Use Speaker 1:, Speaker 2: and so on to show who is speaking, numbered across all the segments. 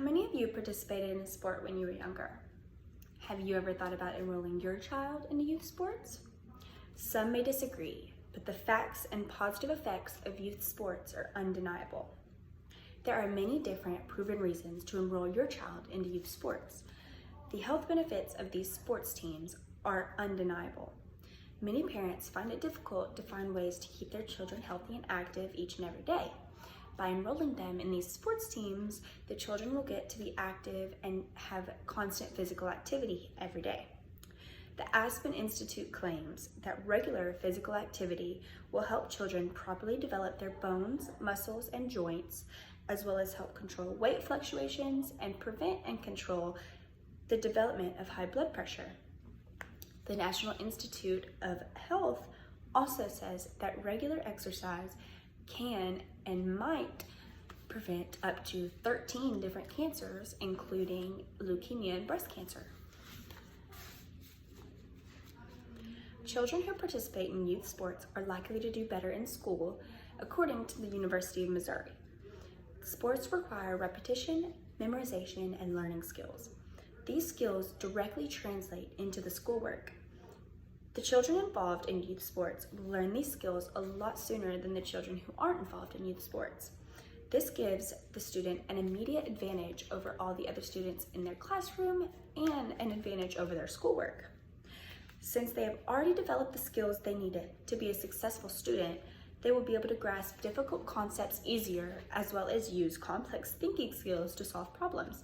Speaker 1: How many of you participated in a sport when you were younger? Have you ever thought about enrolling your child into youth sports? Some may disagree, but the facts and positive effects of youth sports are undeniable. There are many different proven reasons to enroll your child into youth sports. The health benefits of these sports teams are undeniable. Many parents find it difficult to find ways to keep their children healthy and active each and every day. By enrolling them in these sports teams, the children will get to be active and have constant physical activity every day. The Aspen Institute claims that regular physical activity will help children properly develop their bones, muscles, and joints, as well as help control weight fluctuations and prevent and control the development of high blood pressure. The National Institute of Health also says that regular exercise can and might prevent up to 13 different cancers, including leukemia and breast cancer. Children who participate in youth sports are likely to do better in school, according to the University of Missouri. Sports require repetition, memorization, and learning skills. These skills directly translate into the schoolwork. The children involved in youth sports will learn these skills a lot sooner than the children who aren't involved in youth sports. This gives the student an immediate advantage over all the other students in their classroom and an advantage over their schoolwork. Since they have already developed the skills they needed to be a successful student, they will be able to grasp difficult concepts easier, as well as use complex thinking skills to solve problems.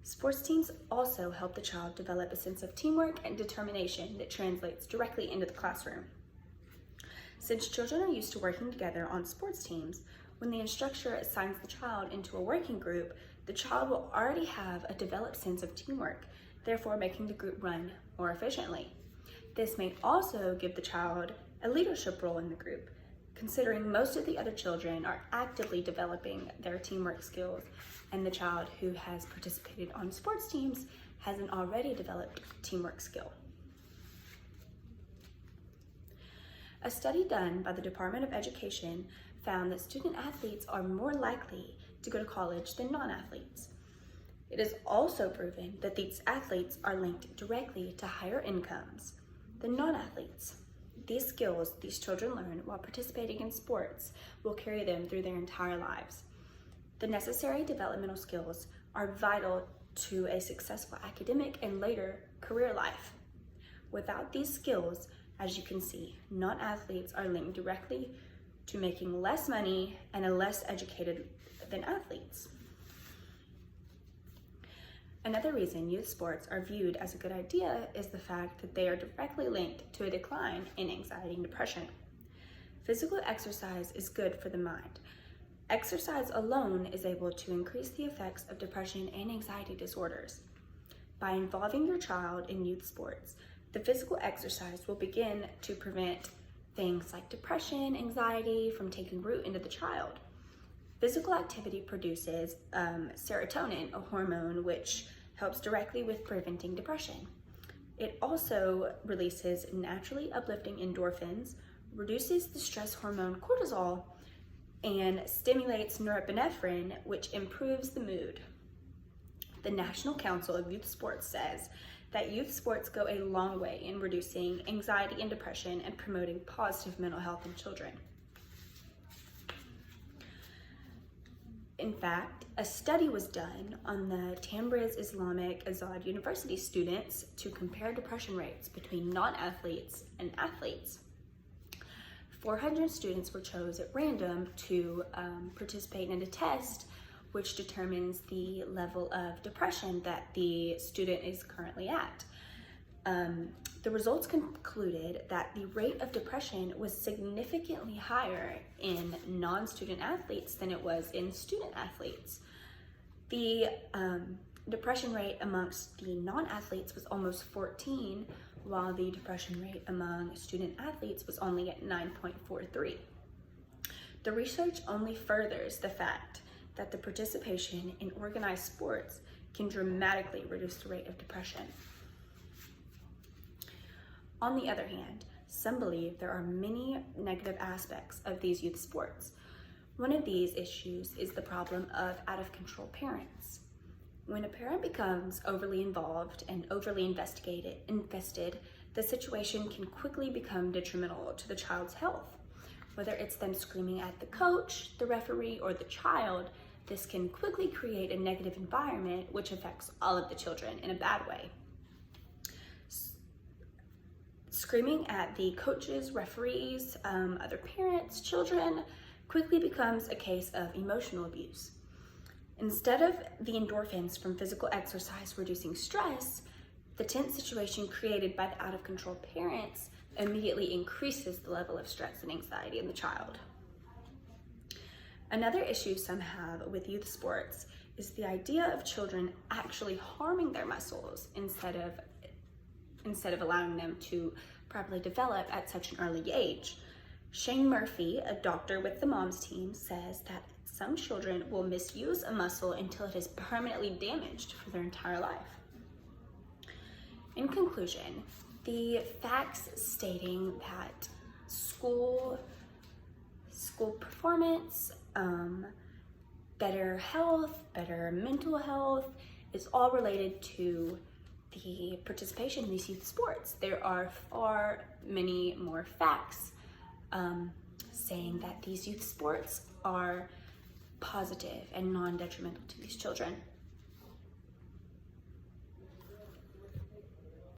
Speaker 1: Sports teams also help the child develop a sense of teamwork and determination that translates directly into the classroom. Since children are used to working together on sports teams, when the instructor assigns the child into a working group, the child will already have a developed sense of teamwork, therefore making the group run more efficiently. This may also give the child a leadership role in the group, considering most of the other children are actively developing their teamwork skills, and the child who has participated on sports teams has an already developed teamwork skill. A study done by the Department of Education found that student athletes are more likely to go to college than non-athletes. It is also proven that these athletes are linked directly to higher incomes than non-athletes. These skills these children learn while participating in sports will carry them through their entire lives. The necessary developmental skills are vital to a successful academic and later career life. Without these skills, as you can see, non-athletes are linked directly to making less money and are less educated than athletes. Another reason youth sports are viewed as a good idea is the fact that they are directly linked to a decline in anxiety and depression. Physical exercise is good for the mind. Exercise alone is able to increase the effects of depression and anxiety disorders. By involving your child in youth sports, the physical exercise will begin to prevent things like depression, anxiety from taking root into the child. Physical activity produces serotonin, a hormone which helps directly with preventing depression. It also releases naturally uplifting endorphins, reduces the stress hormone cortisol, and stimulates norepinephrine, which improves the mood. The National Council of Youth Sports says that youth sports go a long way in reducing anxiety and depression and promoting positive mental health in children. In fact, a study was done on the Tabriz Islamic Azad University students to compare depression rates between non-athletes and athletes. 400 students were chosen at random to participate in a test which determines the level of depression that the student is currently at. The results concluded that the rate of depression was significantly higher in non-student athletes than it was in student athletes. The depression rate amongst the non-athletes was almost 14, while the depression rate among student athletes was only at 9.43. The research only furthers the fact that the participation in organized sports can dramatically reduce the rate of depression. On the other hand, some believe there are many negative aspects of these youth sports. One of these issues is the problem of out-of-control parents. When a parent becomes overly involved and overly invested, the situation can quickly become detrimental to the child's health. Whether it's them screaming at the coach, the referee, or the child, this can quickly create a negative environment which affects all of the children in a bad way. Screaming at the coaches, referees, other parents, children quickly becomes a case of emotional abuse. Instead of the endorphins from physical exercise reducing stress, the tense situation created by the out-of-control parents immediately increases the level of stress and anxiety in the child. Another issue some have with youth sports is the idea of children actually harming their muscles instead of allowing them to properly develop at such an early age. Shane Murphy, a doctor with the moms team, says that some children will misuse a muscle until it is permanently damaged for their entire life. In conclusion, the facts stating that school performance, better health, better mental health is all related to the participation in these youth sports. There are far many more facts saying that these youth sports are positive and non-detrimental to these children.